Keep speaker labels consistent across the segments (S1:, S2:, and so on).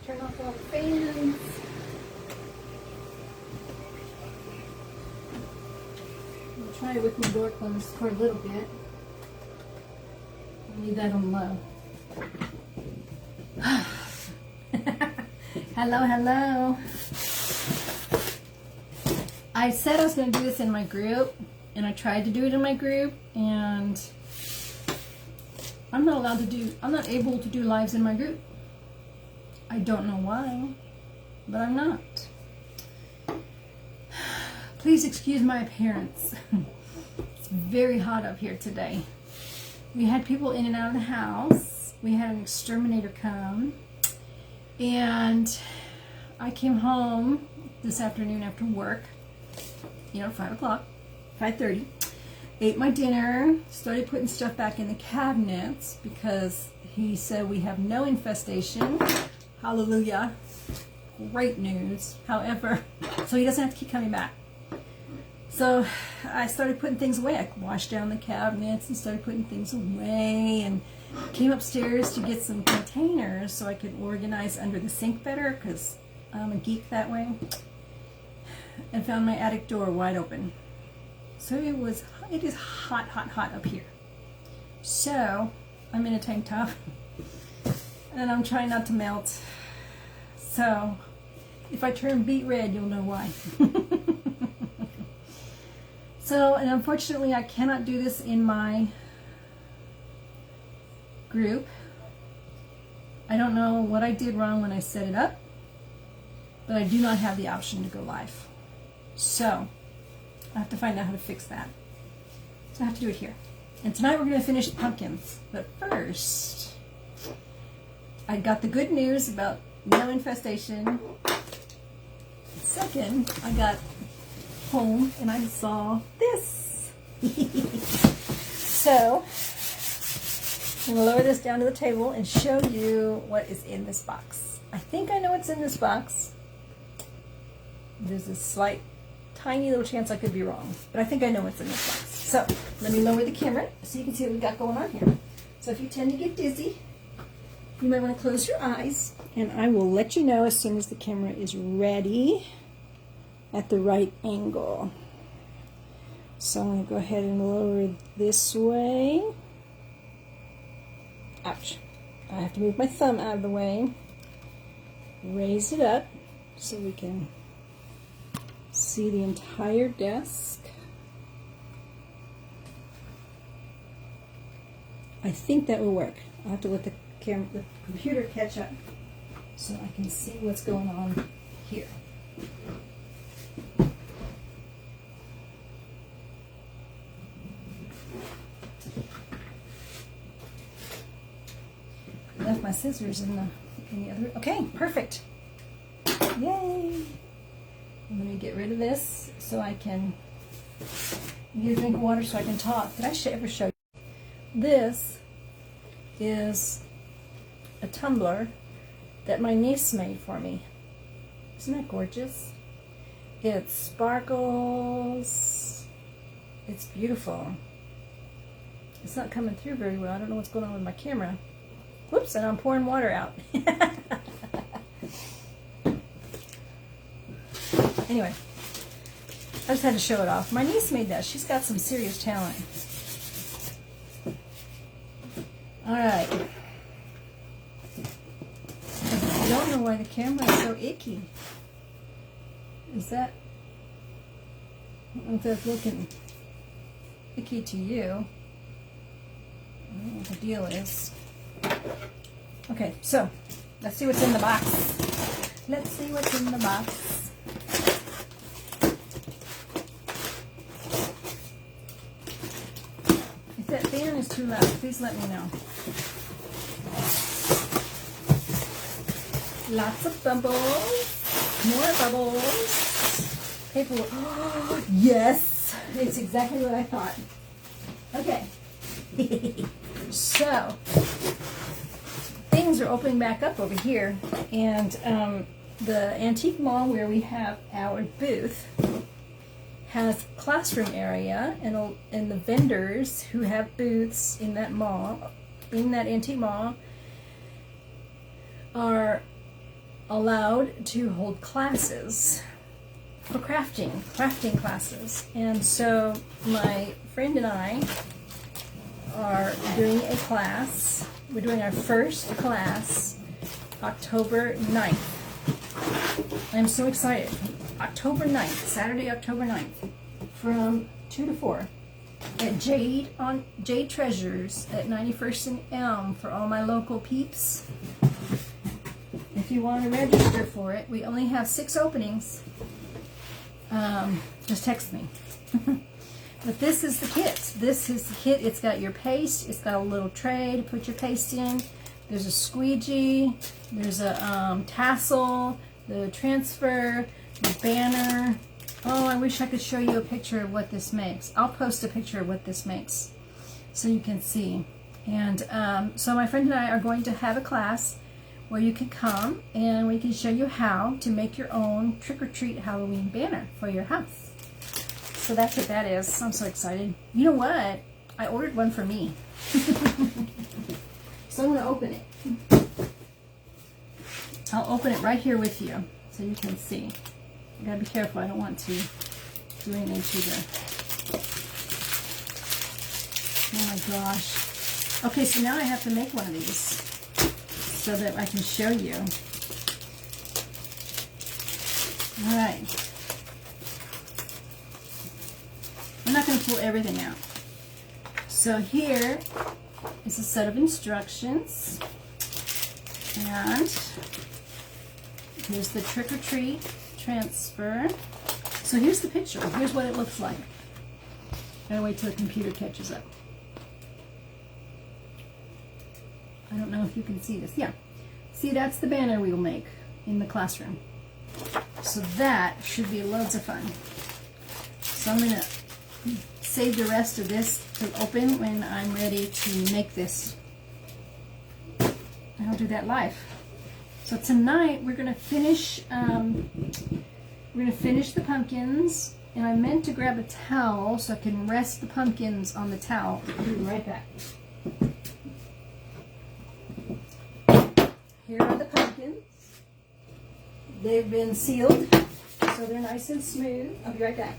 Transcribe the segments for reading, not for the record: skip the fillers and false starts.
S1: Turn off all the fans. I'll try it with my door closed for a little bit. I'll leave that on low. Hello, hello. I said I was going to do this in my group, and I tried to do it in my group, and I'm not able to do lives in my group. I don't know why, but I'm not. Please excuse my appearance. It's very hot up here today. We had people in and out of the house. We had an exterminator come, and I came home this afternoon after work, 5 o'clock, 5:30, ate my dinner, started putting stuff back in the cabinets because he said we have no infestation. Hallelujah. Great news. However, so he doesn't have to keep coming back. So I started putting things away. I washed down the cabinets and started putting things away, and came upstairs to get some containers so I could organize under the sink better because I'm a geek that way, and found my attic door wide open. So it is hot, hot, hot up here. So I'm in a tank top and I'm trying not to melt. So if I turn beet red, you'll know why. So, and unfortunately I cannot do this in my group. I don't know what I did wrong when I set it up, but I do not have the option to go live. So I have to find out how to fix that. So I have to do it here. And tonight we're going to finish the pumpkins. But first, I got the good news about no infestation. Second, I got home and I saw this. So I'm going to lower this down to the table and show you what is in this box. I think I know what's in this box. There's a slight, tiny little chance I could be wrong, but I think I know what's in this box. So let me lower the camera so you can see what we got going on here. So if you tend to get dizzy, you might want to close your eyes, and I will let you know as soon as the camera is ready at the right angle. So I'm going to go ahead and lower this way. Ouch. I have to move my thumb out of the way. Raise it up so we can see the entire desk. I think that will work. I'll have to let the computer catch up so I can see what's going on here. I left my scissors in the other. Okay, perfect. Yay! I'm going to get rid of this so I can get a drink of water so I can talk. Did I ever show you? This is a tumbler that my niece made for me. Isn't that gorgeous? It sparkles. It's beautiful. It's not coming through very well. I don't know what's going on with my camera. Whoops, and I'm pouring water out. Anyway, I just had to show it off. My niece made that. She's got some serious talent. All right. I don't know why the camera is so icky. Is that... I don't know if that's looking icky to you. I don't know what the deal is. Okay, so let's see what's in the box. Let's see what's in the box. If that fan is too loud, please let me know. Lots of bubbles. More bubbles. Paper. Oh, yes! It's exactly what I thought. Okay. So, things are opening back up over here, and the antique mall where we have our booth has classroom area, and the vendors who have booths in that mall, in that antique mall, are allowed to hold classes for crafting classes. And so my friend and I are doing a class. We're doing our first class October 9th. I'm so excited. October 9th, Saturday, October 9th, from 2 to 4 at Jade Treasures at 91st and Elm for all my local peeps. If you want to register for it, we only have 6 openings. Just text me. But this is the kit. This is the kit. It's got your paste. It's got a little tray to put your paste in. There's a squeegee. There's a tassel, the transfer, the banner. Oh, I wish I could show you a picture of what this makes. I'll post a picture of what this makes so you can see. And so my friend and I are going to have a class where you can come and we can show you how to make your own trick-or-treat Halloween banner for your house. So that's what that is. I'm so excited. You know what? I ordered one for me. So I'm going to open it. I'll open it right here with you so you can see. You gotta be careful. I don't want to do anything to the... Oh my gosh. Okay, so now I have to make one of these so that I can show you. All right. I'm not going to pull everything out. So here is a set of instructions. And here's the trick-or-treat transfer. So here's the picture. Here's what it looks like. Gotta wait till the computer catches up. I don't know if you can see this. Yeah. See, that's the banner we'll make in the classroom. So that should be loads of fun. So I'm gonna save the rest of this to open when I'm ready to make this. And I'll do that live. So tonight we're gonna finish the pumpkins, and I meant to grab a towel so I can rest the pumpkins on the towel. I'll be right back. Here are the pumpkins. They've been sealed, so they're nice and smooth. I'll be right back.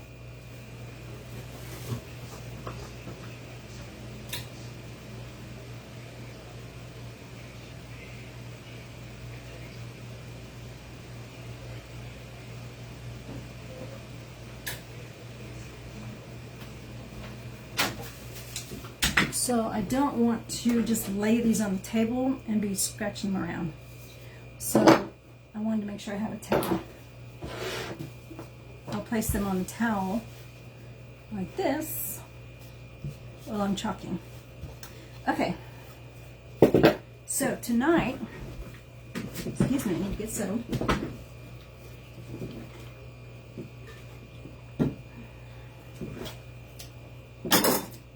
S1: So I don't want to just lay these on the table and be scratching them around. So I wanted to make sure I have a towel. I'll place them on the towel like this while I'm chalking. Okay. So tonight, excuse me, I need to get settled.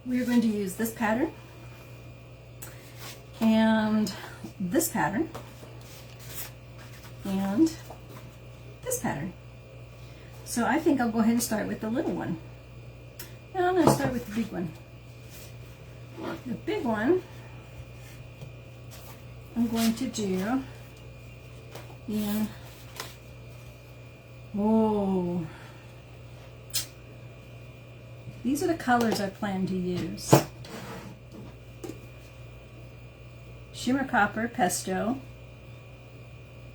S1: We're going to use this pattern and this pattern and this pattern. So I think I'll go ahead and start with the little one. Now I'm going to start with the big one. The big one I'm going to do in, whoa. These are the colors I plan to use. Shimmer Copper, Pesto,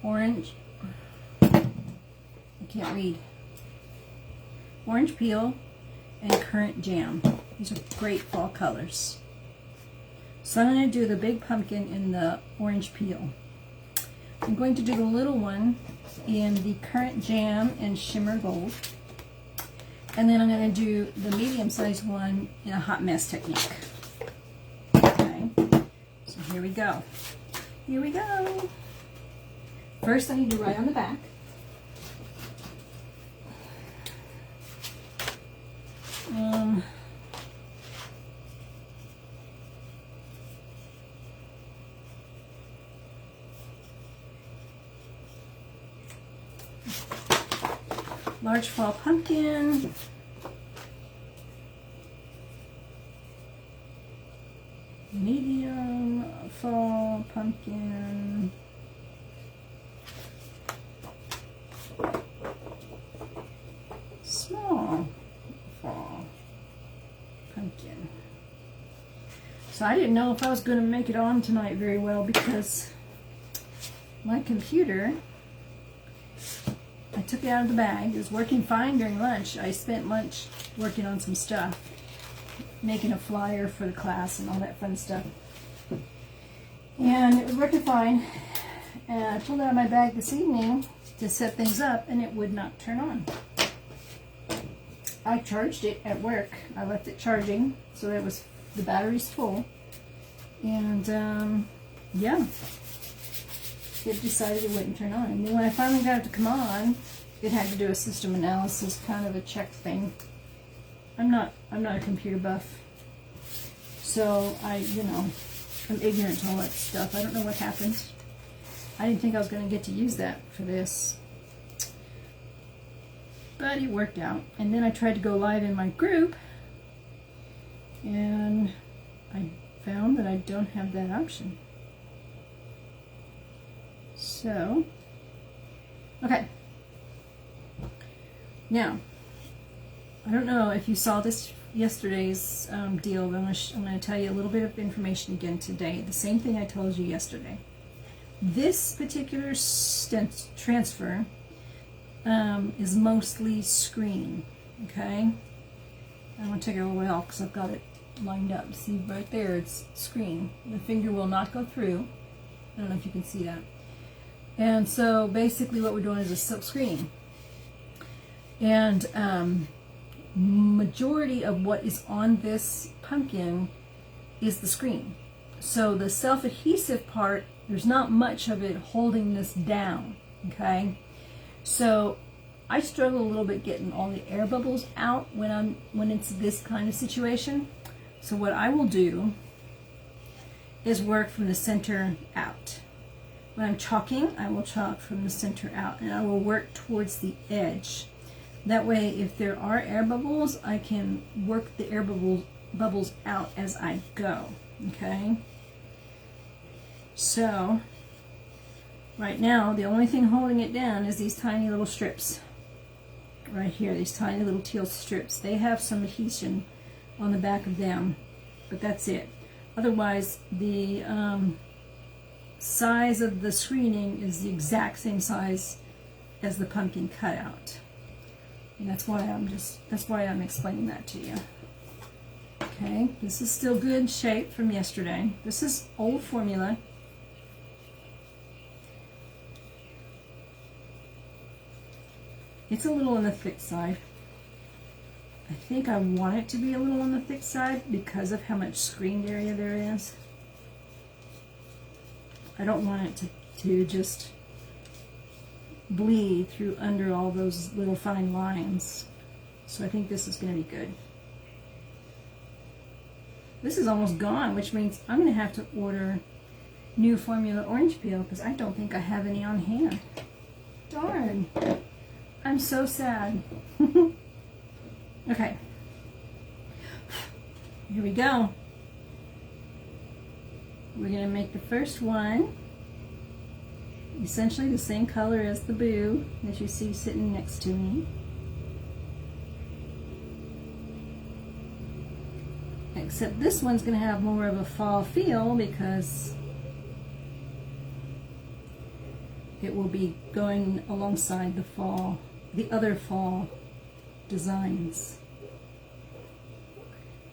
S1: Orange, I can't read, Orange Peel, and Currant Jam. These are great fall colors. So I'm going to do the big pumpkin in the Orange Peel. I'm going to do the little one in the Currant Jam and Shimmer Gold. And then I'm going to do the medium-sized one in a Hot Mess technique. Okay, so here we go. Here we go. First I need to write on the back. Large fall pumpkin. Medium fall pumpkin. So I didn't know if I was going to make it on tonight very well because my computer, I took it out of the bag. It was working fine during lunch. I spent lunch working on some stuff, making a flyer for the class and all that fun stuff. And it was working fine. And I pulled it out of my bag this evening to set things up, and it would not turn on. I charged it at work. I left it charging, so that was the battery's full. And yeah, it decided it wouldn't turn on. And then when I finally got it to come on, it had to do a system analysis, kind of a check thing. I'm not a computer buff, so I'm ignorant to all that stuff. I don't know what happened. I didn't think I was going to get to use that for this, but it worked out. And then I tried to go live in my group, and I found that I don't have that option. So, okay. Now, I don't know if you saw this yesterday's deal, but I'm going to tell you a little bit of information again today. The same thing I told you yesterday. This particular transfer is mostly screen, okay? I'm going to take it all the way off because I've got it lined up. See right there, it's screen. The finger will not go through. I don't know if you can see that. And so basically what we're doing is a silk screen. And majority of what is on this pumpkin is the screen. So the self-adhesive part, there's not much of it holding this down, okay? So I struggle a little bit getting all the air bubbles out when it's this kind of situation. So what I will do is work from the center out. When I'm chalking, I will chalk from the center out, and I will work towards the edge. That way, if there are air bubbles, I can work the air bubbles out as I go, okay? So, right now, the only thing holding it down is these tiny little strips. Right here, these tiny little teal strips. They have some adhesion on the back of them, but that's it. Otherwise, the size of the screening is the exact same size as the pumpkin cutout. And that's why I'm explaining that to you. Okay, this is still good shape from yesterday. This is old formula. It's a little on the thick side. I think I want it to be a little on the thick side because of how much screened area there is. I don't want it to just bleed through under all those little fine lines. So I think this is going to be good. This is almost gone, which means I'm going to have to order new formula orange peel because I don't think I have any on hand. Darn. I'm so sad. Okay. Here we go. We're going to make the first one essentially the same color as the boo that you see sitting next to me. Except this one's going to have more of a fall feel because it will be going alongside the other fall designs.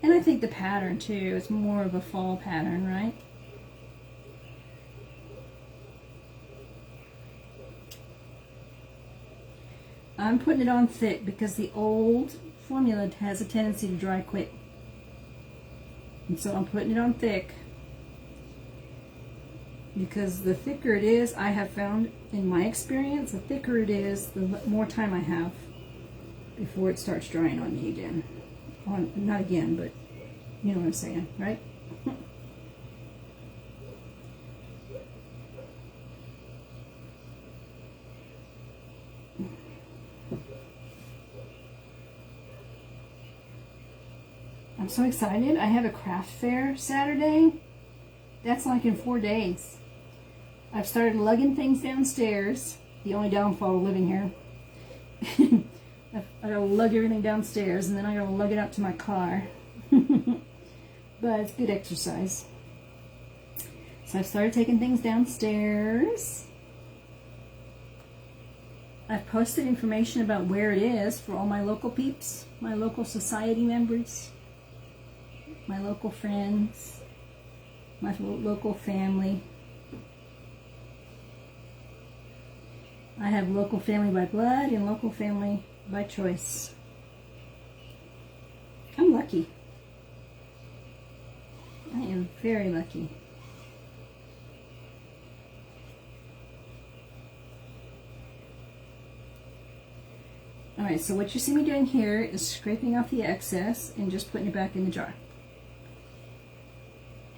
S1: And I think the pattern too is more of a fall pattern, right? I'm putting it on thick because the old formula has a tendency to dry quick. And so I'm putting it on thick because the thicker it is, I have found in my experience, the thicker it is, the more time I have before it starts drying on me again. Not again, but you know what I'm saying, right? I'm so excited. I have a craft fair Saturday. That's like in 4 days. I've started lugging things downstairs. The only downfall of living here. I gotta lug everything downstairs and then I gotta lug it up to my car. but it's good exercise. So I've started taking things downstairs. I've posted information about where it is for all my local peeps, my local society members, my local friends, my local family. I have local family by blood and local family by choice. I'm lucky. I am very lucky. Alright, so what you see me doing here is scraping off the excess and just putting it back in the jar.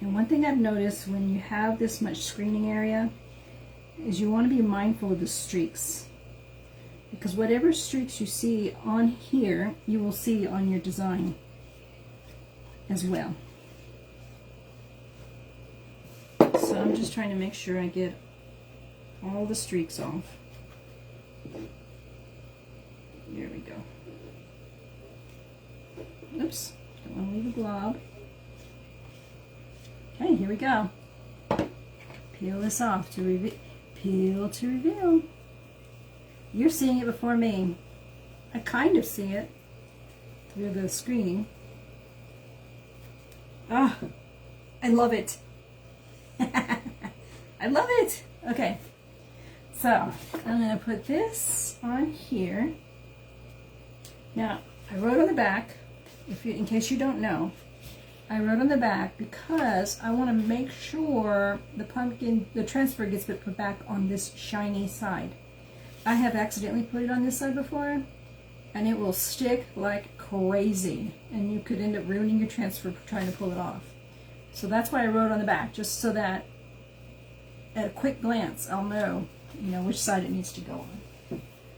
S1: And one thing I've noticed when you have this much screening area is you want to be mindful of the streaks. Because whatever streaks you see on here, you will see on your design as well. So I'm just trying to make sure I get all the streaks off. There we go. Oops, don't want to leave a glob. Okay, here we go. Peel this off to reveal. Peel to reveal. You're seeing it before me. I kind of see it through the screening. Ah, I love it. I love it. Okay, so I'm going to put this on here. Now, I wrote on the back, in case you don't know, I wrote on the back because I want to make sure the transfer gets put back on this shiny side. I have accidentally put it on this side before, and it will stick like crazy, and you could end up ruining your transfer trying to pull it off. So that's why I wrote on the back, just so that at a quick glance I'll know, which side it needs to go on.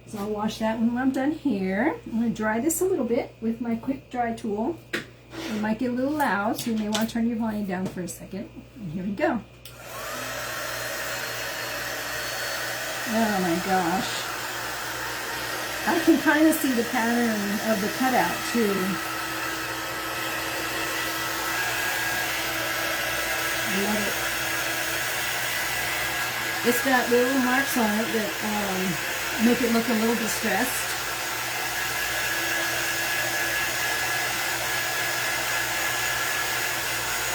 S1: So I'll wash that when I'm done here. I'm going to dry this a little bit with my quick dry tool. It might get a little loud, so you may want to turn your volume down for a second. And here we go. Oh my gosh. I can kind of see the pattern of the cutout too. I love it. It's got little marks on it that make it look a little distressed.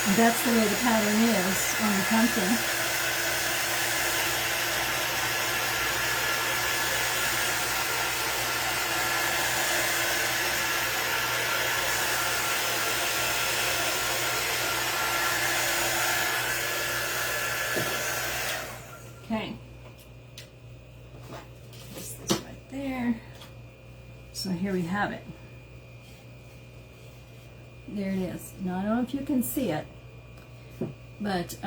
S1: And that's the way the pattern is on the pumpkin. Okay. Place this right there. So here we have it. There it is. Now I don't know if you can see it, but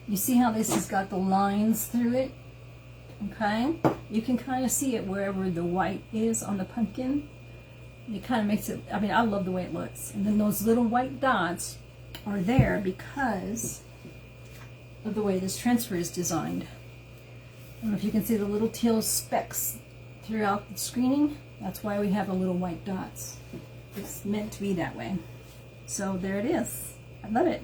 S1: you see how this has got the lines through it? Okay? You can kind of see it wherever the white is on the pumpkin. It kind of makes it, I mean, I love the way it looks. And then those little white dots are there because of the way this transfer is designed. I don't know if you can see the little teal specks throughout the screening. That's why we have the little white dots. It's meant to be that way. So there it is. I love it.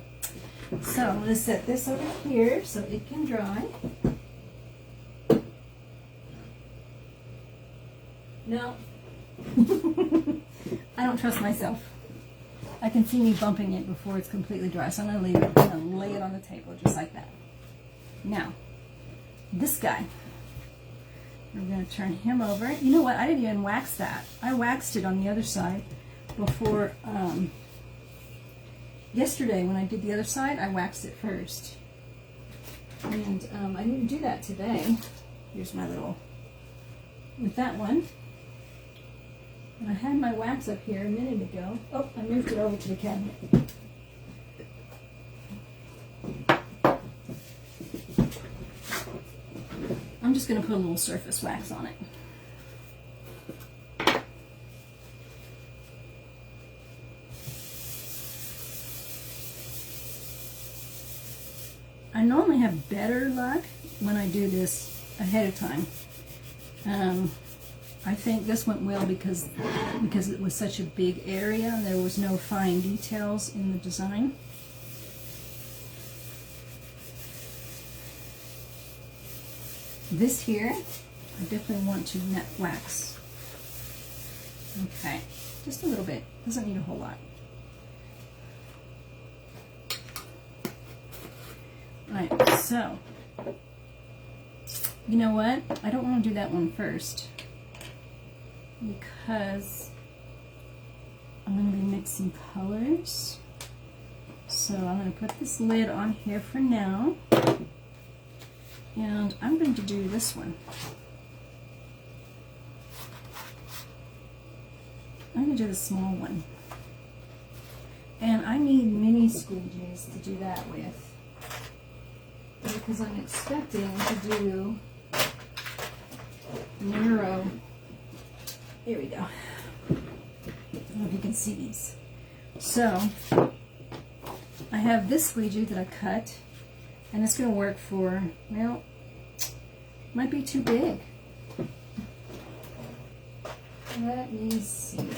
S1: So I'm going to set this over here so it can dry. No. I don't trust myself. I can see me bumping it before it's completely dry, so I'm going to leave it. I'm going to lay it on the table just like that. Now, this guy. We're going to turn him over. You know what? I didn't even wax that. I waxed it on the other side before, yesterday when I did the other side, I waxed it first. And I didn't do that today. Here's my little, with that one. And I had my wax up here a minute ago. Oh, I moved it over to the cabinet. I'm just going to put a little surface wax on it. I normally have better luck when I do this ahead of time. I think this went well because it was such a big area and there was no fine details in the design. This here, I definitely want to net wax. Okay, just a little bit. Doesn't need a whole lot. Alright, so, you know what? I don't want to do that one first because I'm going to be mixing colors. So I'm going to put this lid on here for now. And I'm going to do this one. I'm going to do the small one. And I need mini squeegees to do that with. Because I'm expecting to do narrow. Here we go. I don't know if you can see these. So, I have this squeegee that I cut. And it's going to work for, well, might be too big. Let me see.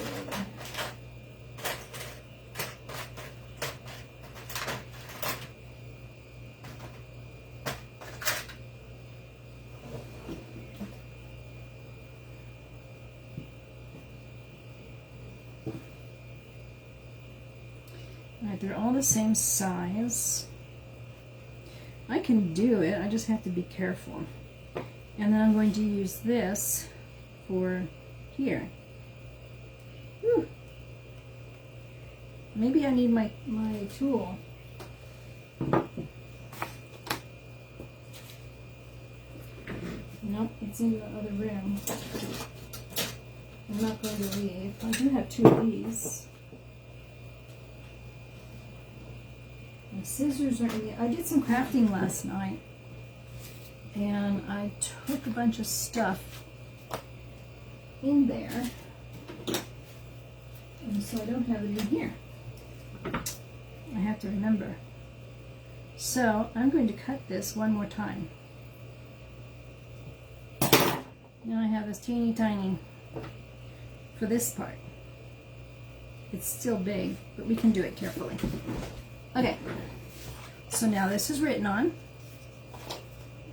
S1: Alright, they're all the same size. I can do it, I just have to be careful. And then I'm going to use this for here. Whew. Maybe I need my tool. Nope, it's in the other room. I'm not going to leave. I do have two of these. My scissors are in the, I did some crafting last night and I took a bunch of stuff in there and so I don't have it in here. I have to remember. So I'm going to cut this one more time. Now I have this teeny tiny for this part. It's still big, but we can do it carefully. Okay, so now this is written on.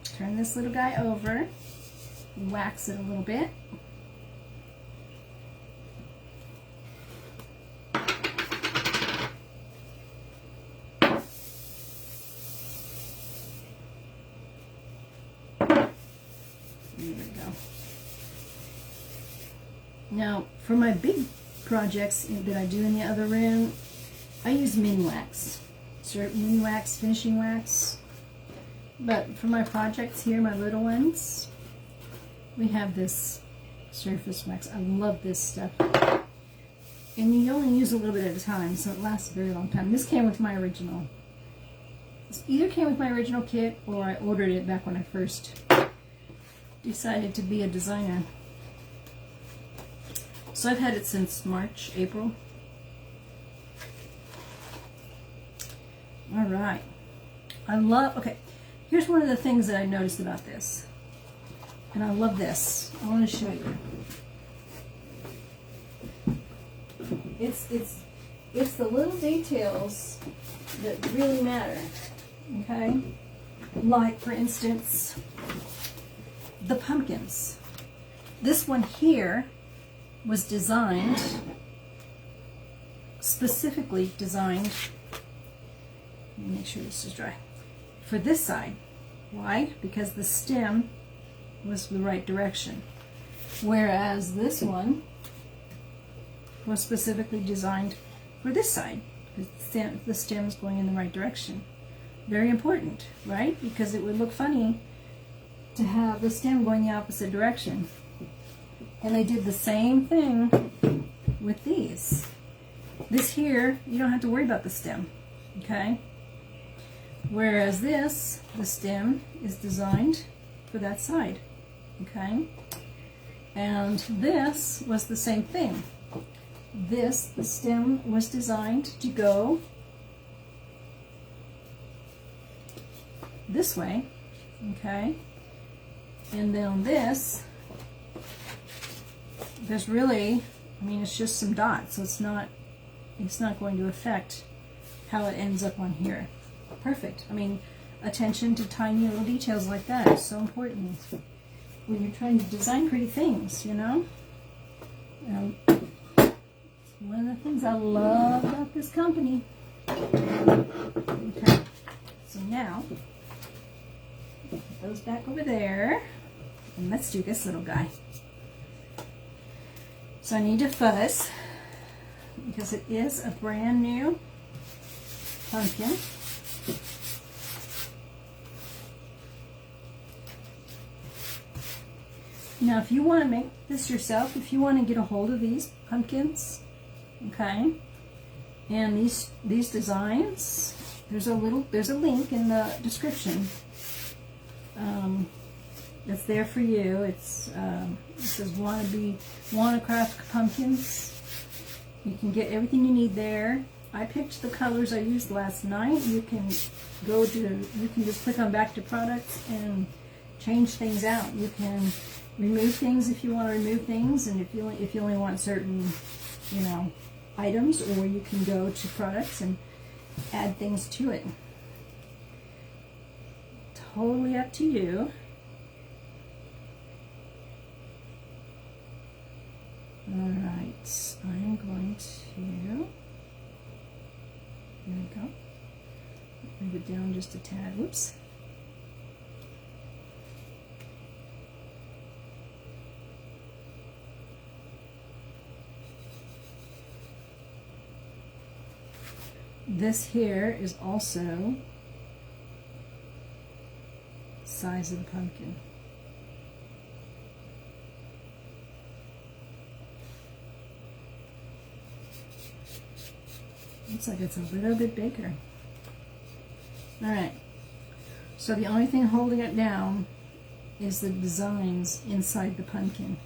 S1: Turn this little guy over, wax it a little bit. There we go. Now, for my big projects that I do in the other room, I use min wax. Min wax, finishing wax. But for my projects here, my little ones, we have this surface wax. I love this stuff. And you only use a little bit at a time, so it lasts a very long time. This came with my original. This either came with my original kit, or I ordered it back when I first decided to be a designer. So I've had it since March, April. All right. Okay, here's one of the things that I noticed about this. And I love this. I want to show you. It's the little details that really matter, okay? Like, for instance, the pumpkins. This one here was designed, specifically designed, let me make sure this is dry, for this side. Why? Because the stem was the right direction. Whereas this one was specifically designed for this side, because the stem is going in the right direction. Very important, right? Because it would look funny to have the stem going the opposite direction. And they did the same thing with these. This here, you don't have to worry about the stem, okay? Whereas this, the stem is designed for that side, okay? And this was the same thing. This, the stem was designed to go this way, okay? And then this there's really, I mean, it's just some dots, so it's not going to affect how it ends up on here. Perfect. I mean, attention to tiny little details like that is so important when you're trying to design pretty things, you know? One of the things I love about this company. Okay, so now, put those back over there, and let's do this little guy. So I need to fuzz, because it is a brand new pumpkin. Now, if you want to make this yourself, if you want to get a hold of these pumpkins, okay, and these designs, there's a link in the description. That's there for you. It says Wannabe Crafty pumpkins. You can get everything you need there. I picked the colors I used last night. You can just click on back to products and change things out. You can remove things if you want to remove things, and if you only want certain, you know, items, or you can go to products and add things to it. Totally up to you. Alright, I'm going to, there we go, move it down just a tad, whoops. This here is also size of the pumpkin. Looks like it's a little bit bigger. Alright, so the only thing holding it down is the designs inside the pumpkin.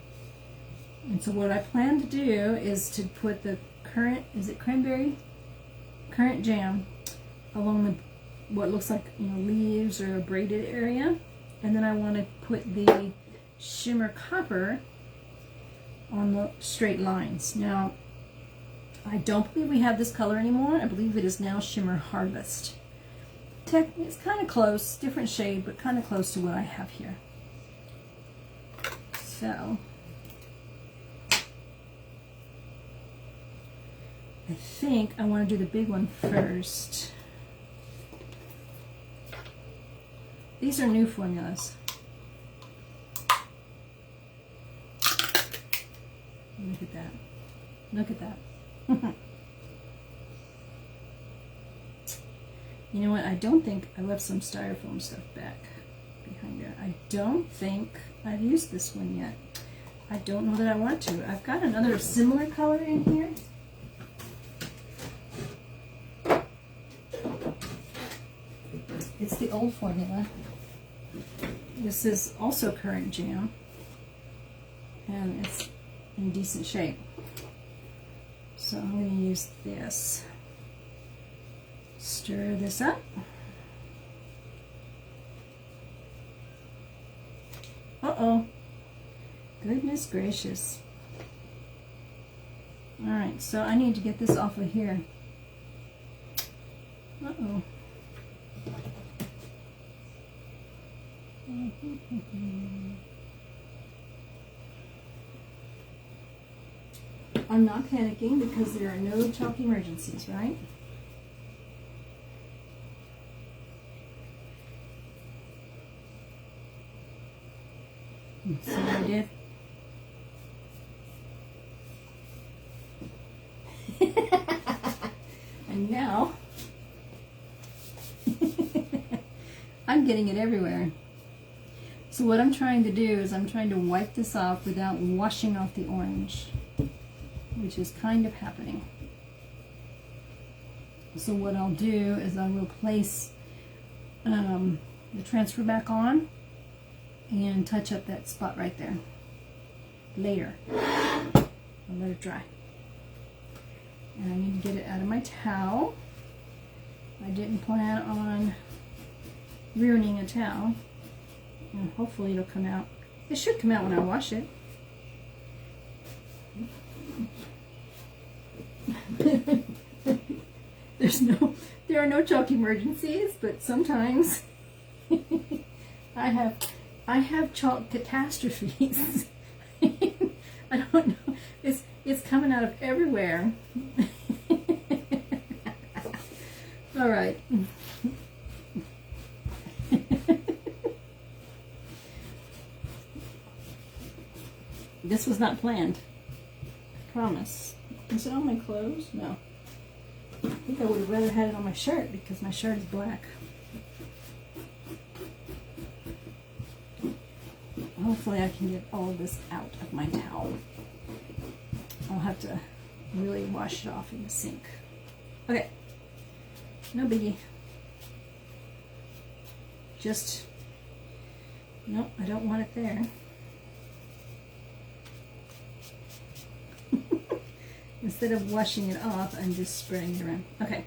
S1: And so what I plan to do is to put the currant jam along what looks like, you know, leaves or a braided area, and then I want to put the shimmer copper on the straight lines. Now, I don't believe we have this color anymore. I believe it is now Shimmer Harvest. It's kind of close, different shade, but kind of close to what I have here. So I think I want to do the big one first. These are new formulas. Look at that. Look at that. You know what? I don't think I left some styrofoam stuff back behind there. I don't think I've used this one yet. I don't know that I want to. I've got another similar color in here. It's the old formula. This is also currant jam, and it's in decent shape. So I'm going to use this. Stir this up. Uh-oh. Goodness gracious. Alright, so I need to get this off of here. Uh-oh. I'm not panicking because there are no chalk emergencies, right? See what I did? And now I'm getting it everywhere. So what I'm trying to do is I'm trying to wipe this off without washing off the orange, which is kind of happening. So what I'll do is I will place the transfer back on and touch up that spot right there later. I'll let it dry. And I need to get it out of my towel. I didn't plan on ruining a towel, and hopefully it'll come out. It should come out when I wash it. There are no chalk emergencies, but sometimes I have chalk catastrophes. I don't know. It's coming out of everywhere. All right. This was not planned. I promise. Is it on my clothes? No. I think I would have rather had it on my shirt because my shirt is black. Hopefully I can get all of this out of my towel. I'll have to really wash it off in the sink. Okay. No biggie. Just, nope, I don't want it there. Instead of washing it off, I'm just spreading it around. Okay.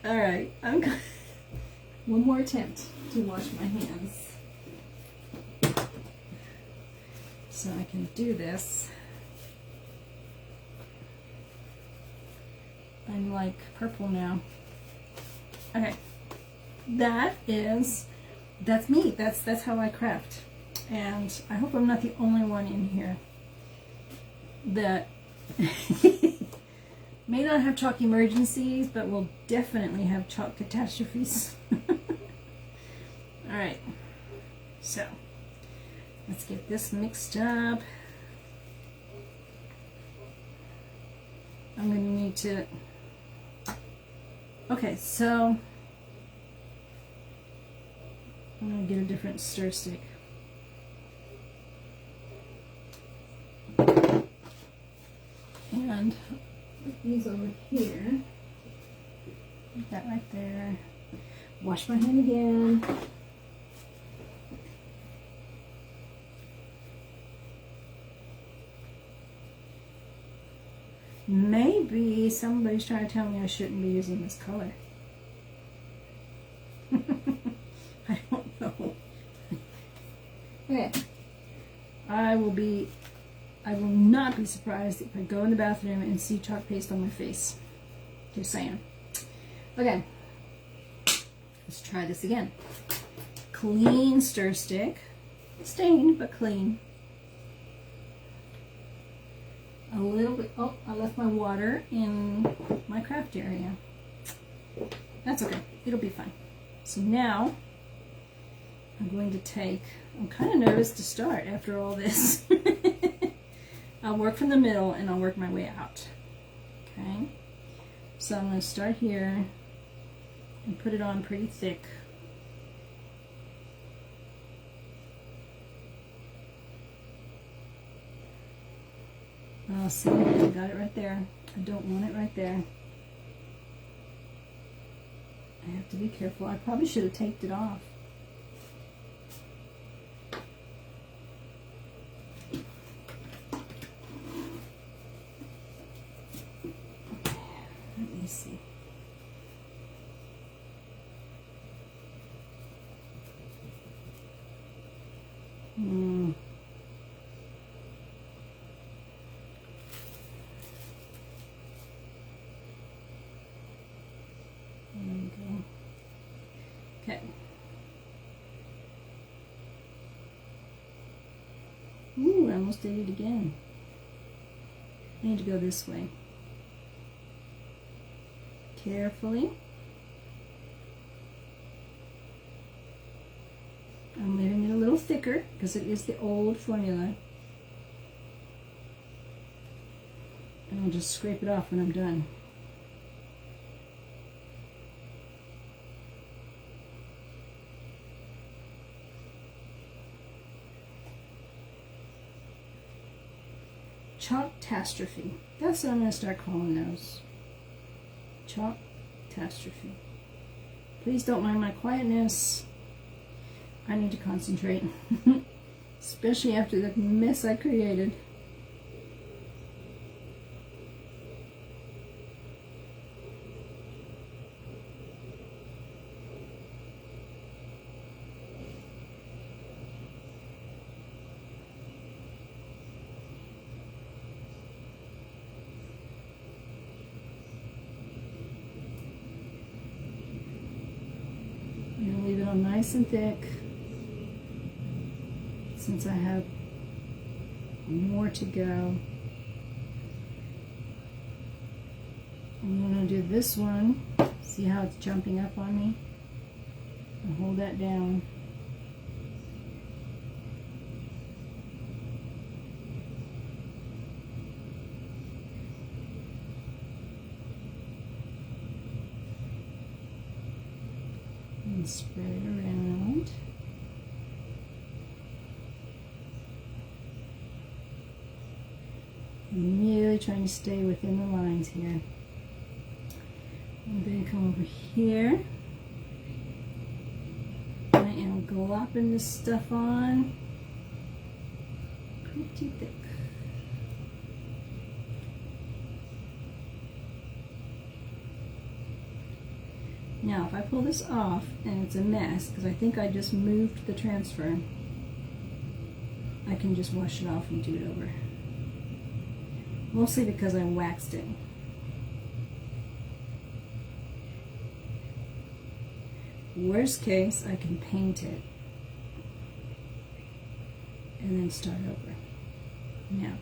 S1: All right, one more attempt to wash my hands. So I can do this. I'm like purple now. Okay, that's me. That's how I craft, and I hope I'm not the only one in here that may not have chalk emergencies, but will definitely have chalk catastrophes. All right, so let's get this mixed up. I'm going to need to. Okay, so I'm going to get a different stir stick. And put these over here. Put that right there. Wash my hand again. Maybe somebody's trying to tell me I shouldn't be using this color. I don't know. Okay. I will not be surprised if I go in the bathroom and see chalk paste on my face. Just saying. Okay. Let's try this again. Clean stir stick. Stained, but clean. A little bit. Oh, I left my water in my craft area. That's okay. It'll be fine. So now I'm going to take, I'm kind of nervous to start after all this. I'll work from the middle and I'll work my way out. Okay. So I'm going to start here and put it on pretty thick. Oh, see, I got it right there. I don't want it right there. I have to be careful. I probably should have taped it off. Let me see. Okay. Ooh, I almost did it again. I need to go this way. Carefully. I'm leaving it a little thicker because it is the old formula. And I'll just scrape it off when I'm done. Chalk-tastrophe. That's what I'm going to start calling those. Chalk-tastrophe. Please don't mind my quietness. I need to concentrate. Especially after the mess I created. nice and thick since I have more to go. I'm going to do this one. See how it's jumping up on me? And hold that down. And spread it around. I'm really trying to stay within the lines here. I'm going to come over here. I am glopping this stuff on pretty thick. Now, if I pull this off and it's a mess, because I think I just moved the transfer, I can just wash it off and do it over. Mostly because I waxed it. Worst case, I can paint it and then start over. Now,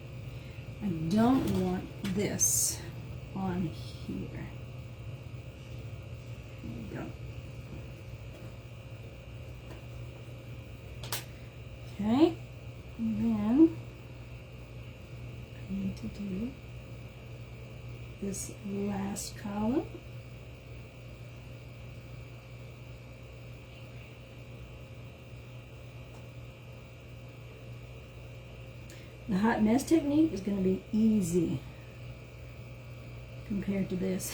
S1: I don't want this on here. There we go. Okay, and then I need to do this last column. The hot mess technique is going to be easy compared to this.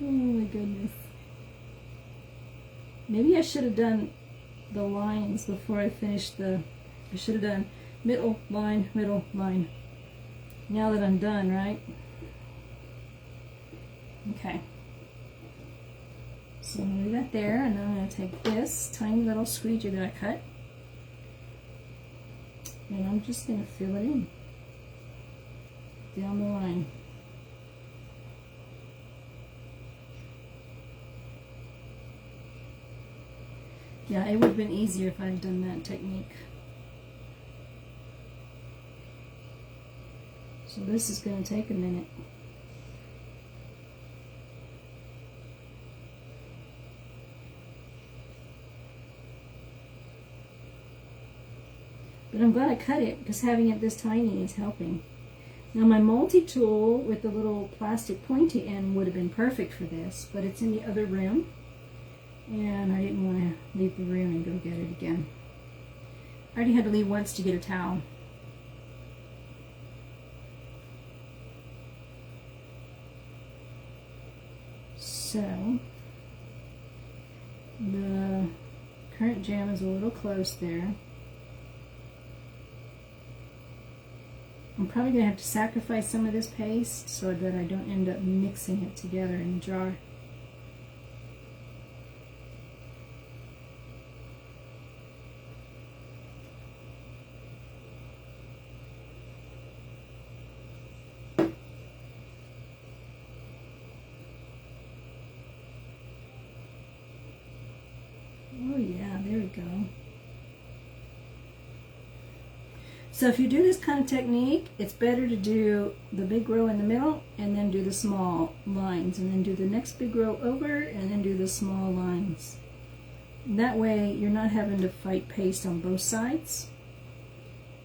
S1: Oh my goodness. Maybe I should have done the lines before I finished I should have done middle line, middle line. Now that I'm done, right? Okay. So I'm going to leave that there, and then I'm going to take this tiny little squeegee that I cut, and I'm just going to fill it in down the line. Yeah, it would have been easier if I had done that technique. So this is going to take a minute. But I'm glad I cut it, because having it this tiny is helping. Now my multi-tool with the little plastic pointy end would have been perfect for this, but it's in the other room, and I didn't want to leave the room and go get it again. I already had to leave once to get a towel. So the current jam is a little close there. I'm probably going to have to sacrifice some of this paste so that I don't end up mixing it together in the jar. Oh yeah, there we go. So if you do this kind of technique, it's better to do the big row in the middle and then do the small lines, and then do the next big row over and then do the small lines. And that way you're not having to fight paste on both sides.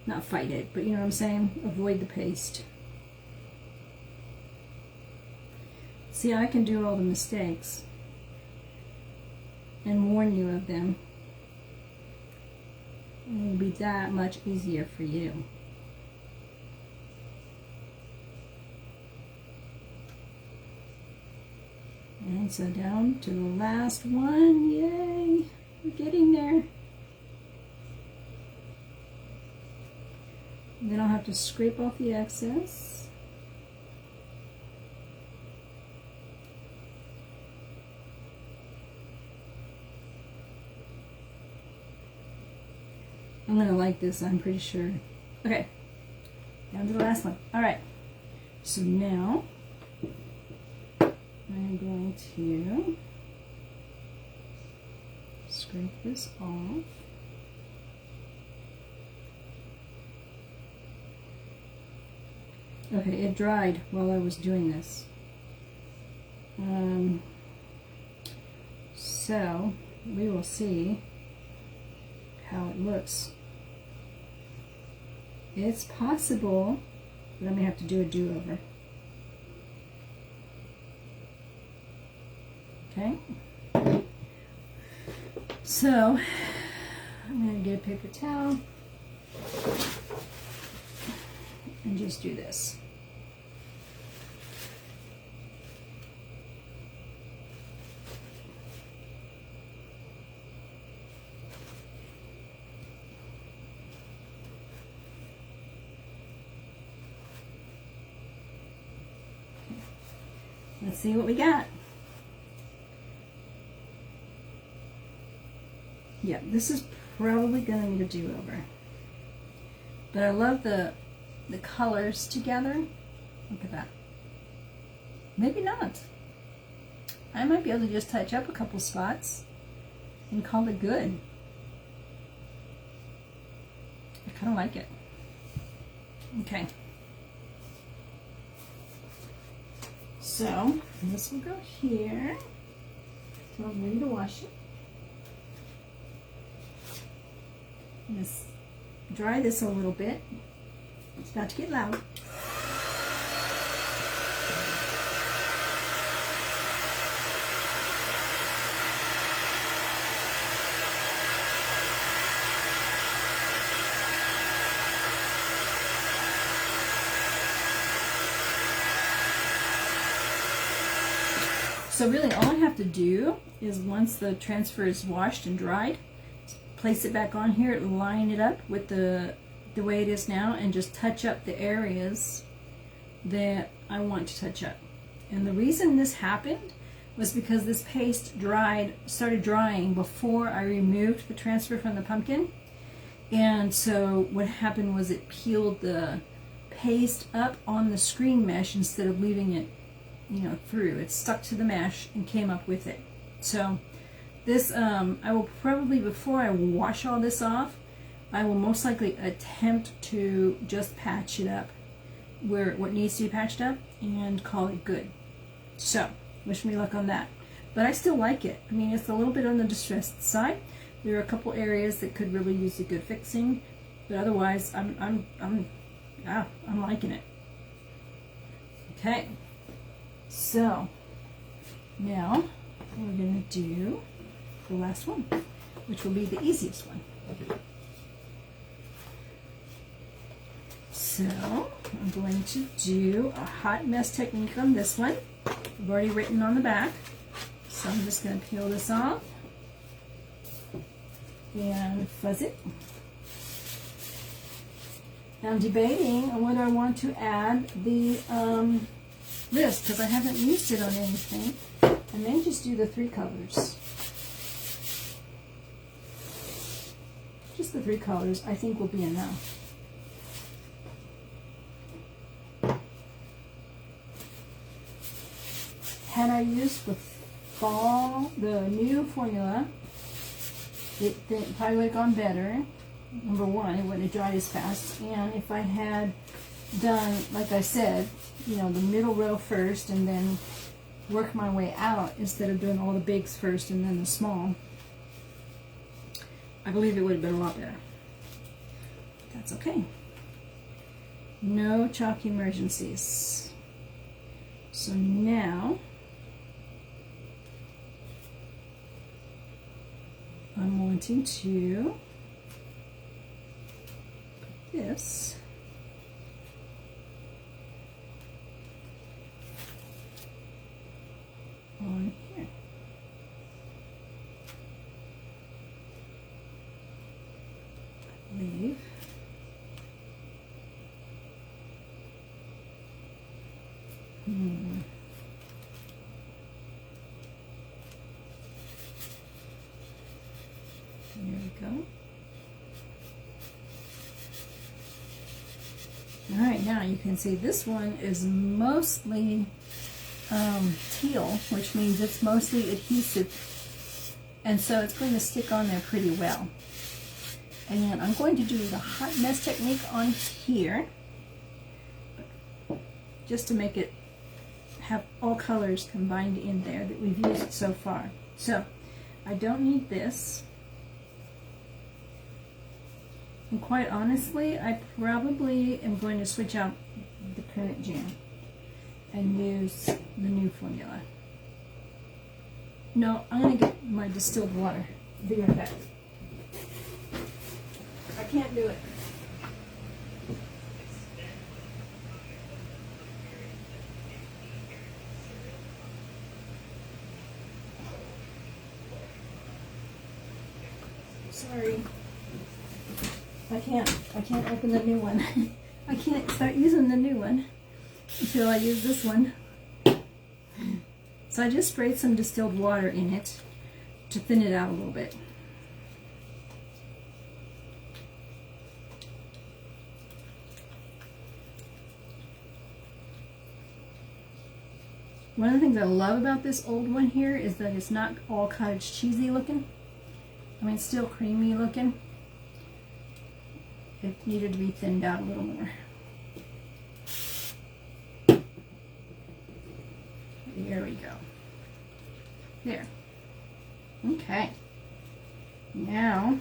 S1: Not fight it, but you know what I'm saying? Avoid the paste. See, I can do all the mistakes and warn you of them. It will be that much easier for you. And so down to the last one. Yay! We're getting there. And then I'll have to scrape off the excess. I'm going to like this, I'm pretty sure. Okay, down to the last one. All right, so now I'm going to scrape this off. Okay, it dried while I was doing this. So we will see how it looks. It's possible that I may have to do a do-over. Okay. So I'm going to get a paper towel and just do this. Let's see what we got. Yeah, this is probably going to need a do-over. But I love the colors together. Look at that. Maybe not. I might be able to just touch up a couple spots and call it good. I kind of like it. Okay. So this will go here. So I'm ready to wash it. I'm just dry this a little bit. It's about to get loud. So really all I have to do is once the transfer is washed and dried, place it back on here, line it up with the way it is now, and just touch up the areas that I want to touch up. And the reason this happened was because this paste started drying before I removed the transfer from the pumpkin. And so what happened was it peeled the paste up on the screen mesh instead of leaving it, through. It stuck to the mesh and came up with it. So this, I will probably, before I wash all this off, I will most likely attempt to just patch it up where what needs to be patched up and call it good. So wish me luck on that. But I still like it. I mean, it's a little bit on the distressed side. There are a couple areas that could really use a good fixing, but otherwise, I'm liking it. Okay. So now we're going to do the last one, which will be the easiest one. So I'm going to do a hot mess technique on this one. I've already written on the back, so I'm just going to peel this off and fuzz it. Now I'm debating on whether I want to add the this, because I haven't used it on anything, and then just do the 3 colors. Just the 3 colors I think will be enough. Had I used the new formula, it probably would have gone better. Number one, it wouldn't have dried as fast, and if I had done, like I said, the middle row first and then work my way out instead of doing all the bigs first and then the small, I believe it would have been a lot better. That's okay. No chalk emergencies. So now I'm wanting to put this on here. I believe. There we go. All right, now you can see this one is mostly teal, which means it's mostly adhesive And so it's going to stick on there pretty well. And then I'm going to do the hot mess technique on here, just to make it have all colors combined in there that we've used so far. So I don't need this. And quite honestly, I probably am going to switch out the current jam and use the new formula. No, I'm going to get my distilled water. Be right back. I can't do it. Sorry. I can't open the new one. I can't start using the new one until I use this one. So I just sprayed some distilled water in it to thin it out a little bit. One of the things I love about this old one here is that it's not all cottage cheesy looking. I mean, it's still creamy looking. It needed to be thinned out a little more. There we go. There. Okay. Now,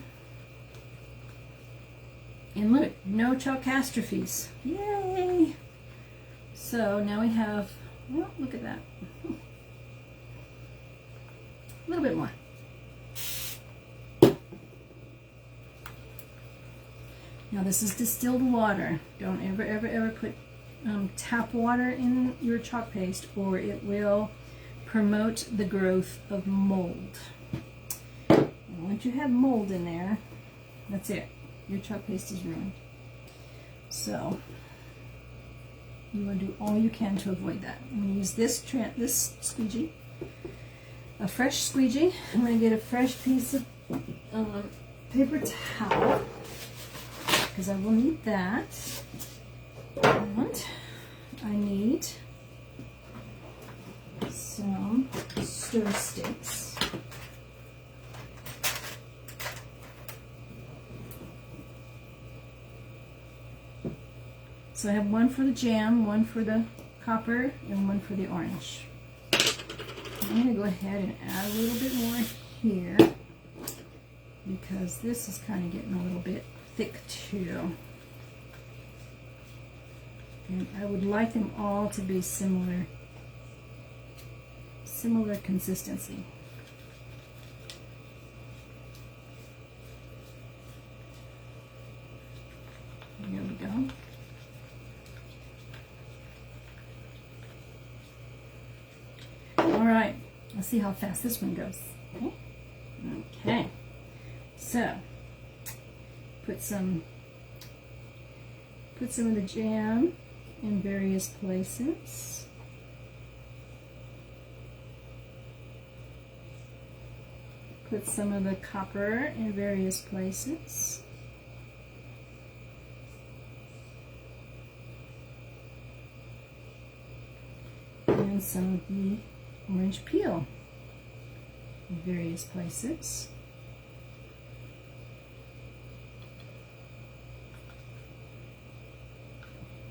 S1: and look, no chalkastrophes. Yay! So now we have, well, look at that. A little bit more. Now this is distilled water. Don't ever put tap water in your chalk paste, or it will promote the growth of mold. And once you have mold in there, that's it. Your chalk paste is ruined. So you want to do all you can to avoid that. I'm going to use this squeegee, a fresh squeegee. I'm going to get a fresh piece of paper towel, because I will need that. And I need some stir sticks. So I have one for the jam, one for the copper, and one for the orange. I'm going to go ahead and add a little bit more here, because this is kind of getting a little bit thick too. And I would like them all to be similar consistency. There we go. All right, let's see how fast this one goes. Okay, so put some of the jam in various places. Put some of the copper in various places. And some of the orange peel in various places.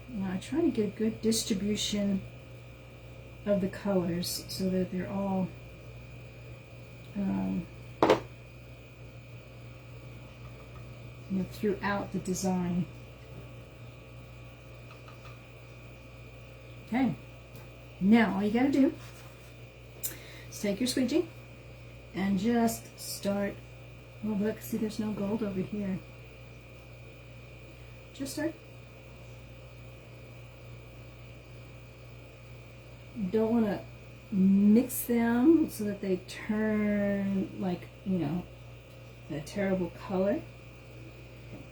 S1: Now I try to get a good distribution of the colors so that they're all throughout the design. Okay, now all you gotta do is take your squeegee and just start. Oh look, see there's no gold over here. Just start. You don't want to mix them so that they turn like, a terrible color.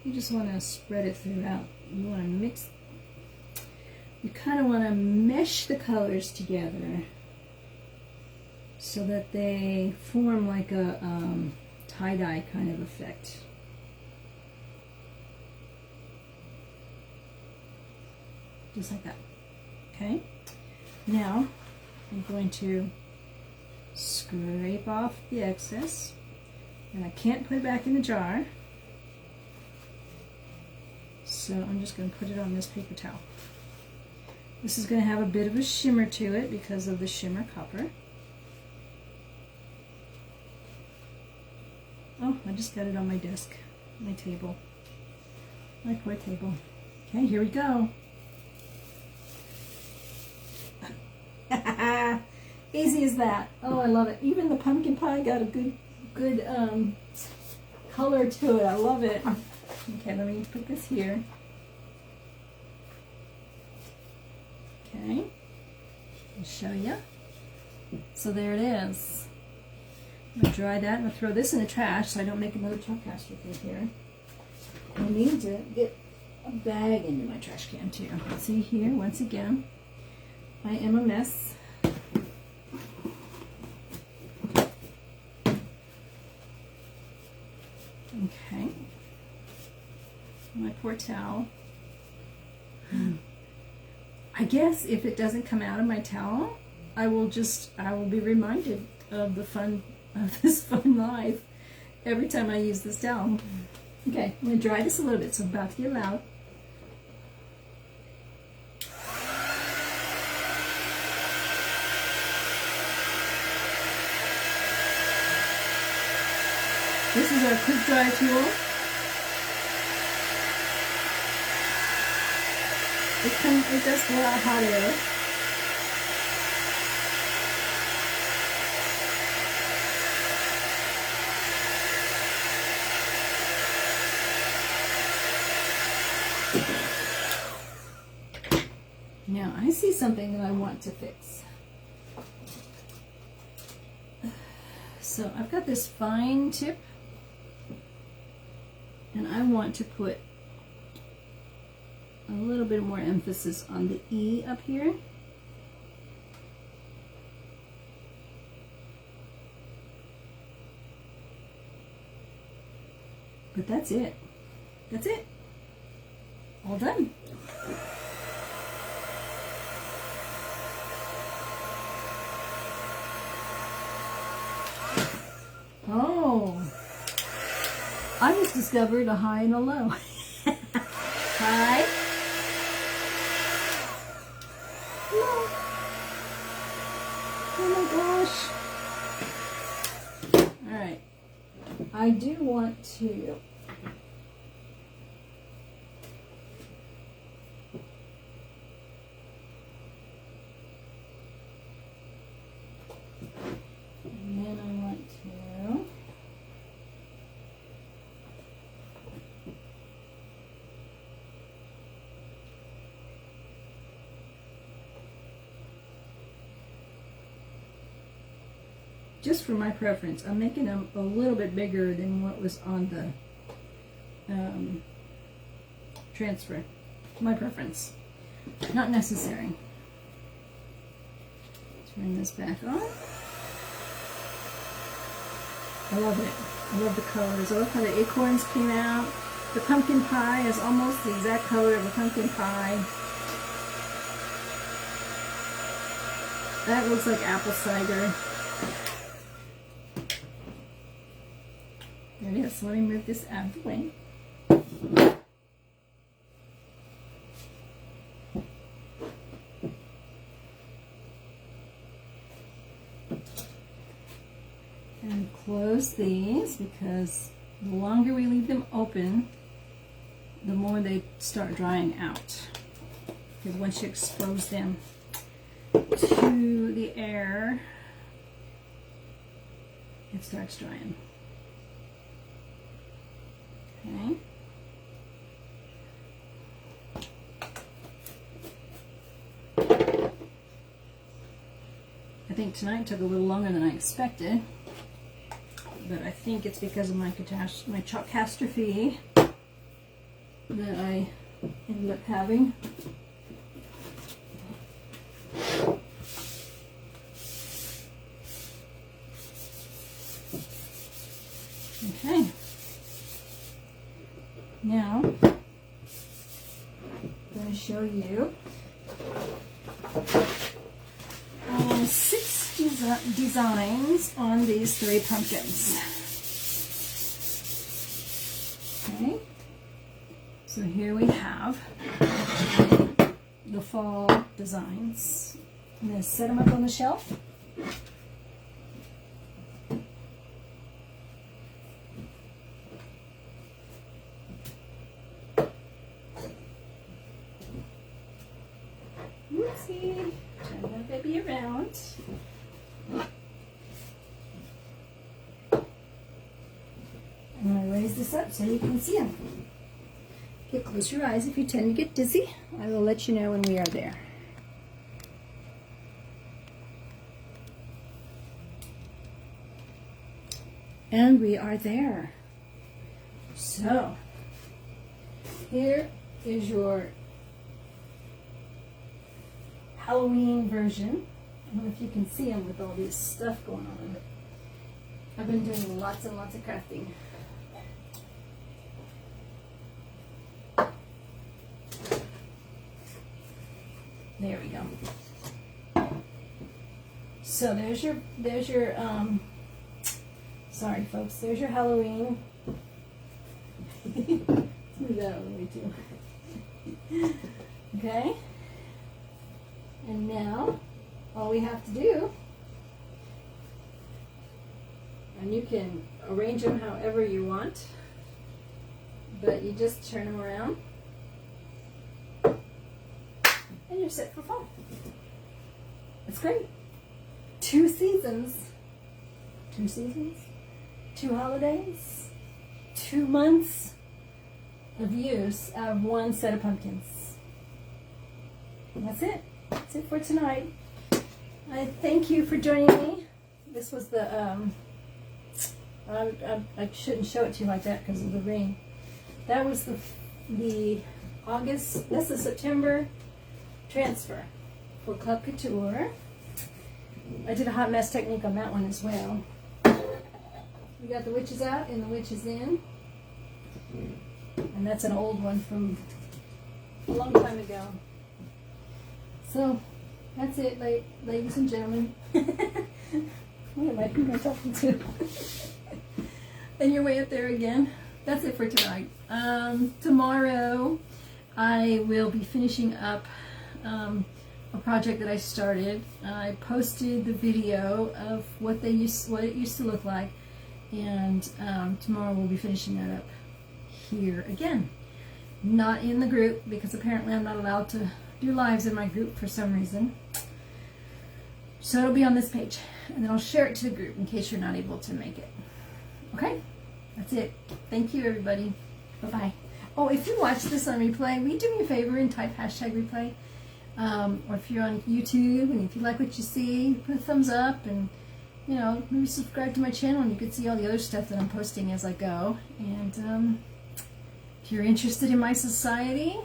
S1: You just want to spread it throughout. You want to mix, you kind of want to mesh the colors together so that they form like a tie-dye kind of effect. Just like that. Okay? Now I'm going to scrape off the excess. And I can't put it back in the jar. So I'm just going to put it on this paper towel. This is going to have a bit of a shimmer to it because of the shimmer copper. Oh, I just got it on my desk, my table. My poor table. Okay, here we go. Easy as that. Oh, I love it. Even the pumpkin pie got a good color to it. I love it. Okay, let me put this here. Okay, I'll show you. So there it is. I'm going to dry that. I'm going to throw this in the trash so I don't make another chalk caster through here. I need to get a bag into my trash can too. See here, once again, I am a mess. Okay. My poor towel. I guess if it doesn't come out of my towel, I will be reminded of the fun of this fun life every time I use this towel. Okay, I'm going to dry this a little bit, so I'm about to get loud. This is our quick dry tool. It does blow out hot air. Now I see something that I want to fix. So I've got this fine tip and I want to put a little bit more emphasis on the E up here. But that's it. That's it. All done. Oh, I just discovered a high and a low. High. Low. Oh my gosh. All right. I do want to just for my preference, I'm making them a little bit bigger than what was on the transfer. My preference. Not necessary. Turn this back on. I love it. I love the colors. I love how the acorns came out. The pumpkin pie is almost the exact color of a pumpkin pie. That looks like apple cider. There it is. So let me move this out of the way. And close these because the longer we leave them open, the more they start drying out. Because once you expose them to the air, it starts drying. Okay. I think tonight took a little longer than I expected, but I think it's because of my chalk catastrophe that I ended up having. Okay. Now, I'm going to show you 6 designs on these 3 pumpkins. So here we have the fall designs. I'm going to set them up on the shelf. Oopsie, turn that baby around. I'm going to raise this up so you can see them. Okay, close your eyes if you tend to get dizzy. I will let you know when we are there. And we are there. So, here is your Halloween version. I don't know if you can see them with all this stuff going on. I've been doing lots and lots of crafting. There we go. So there's your sorry folks, there's your Halloween. Let's move that out of the way too. Okay. And now all we have to do, and you can arrange them however you want, but you just turn them around and you're set for fall. It's great. 2 seasons. 2 seasons, 2 holidays, 2 months of use out of 1 set of pumpkins. And that's it. That's it for tonight. I thank you for joining me. This was the, I shouldn't show it to you like that because of the rain. That was the August, that's the September transfer for Club Couture. I did a hot mess technique on that one as well. We got the witches out and the witches in. And that's an old one from a long time ago. So, that's it, ladies and gentlemen. What am I talking to? And you're way up there again. That's it for tonight. Tomorrow, I will be finishing up a project that I started. I posted the video of what it used to look like, and tomorrow we'll be finishing that up here again. Not in the group because apparently I'm not allowed to do lives in my group for some reason. So it'll be on this page, and then I'll share it to the group in case you're not able to make it. Okay? That's it. Thank you, everybody. Bye-bye. Oh, if you watch this on replay, will you do me a favor and type #replay? Or if you're on YouTube and if you like what you see, put a thumbs up and, you know, maybe subscribe to my channel and you can see all the other stuff that I'm posting as I go. And if you're interested in my society,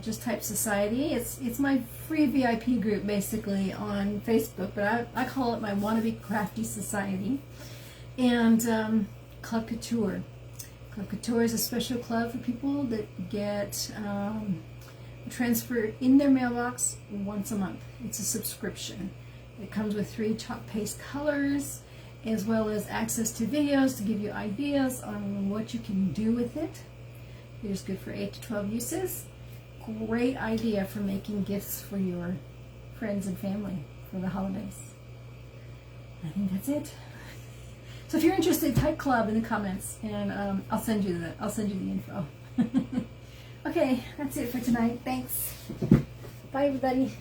S1: just type society. It's my free VIP group basically on Facebook, but I call it my Wannabe Crafty Society. And Club Couture. Club Couture is a special club for people that get transfer in their mailbox once a month. It's a subscription. It comes with 3 chalk paste colors, as well as access to videos to give you ideas on what you can do with it. It is good for 8 to 12 uses. Great idea for making gifts for your friends and family for the holidays. I think that's it. So if you're interested, type club in the comments, and I'll send you the info. Okay, that's it for tonight. Thanks. Bye, everybody.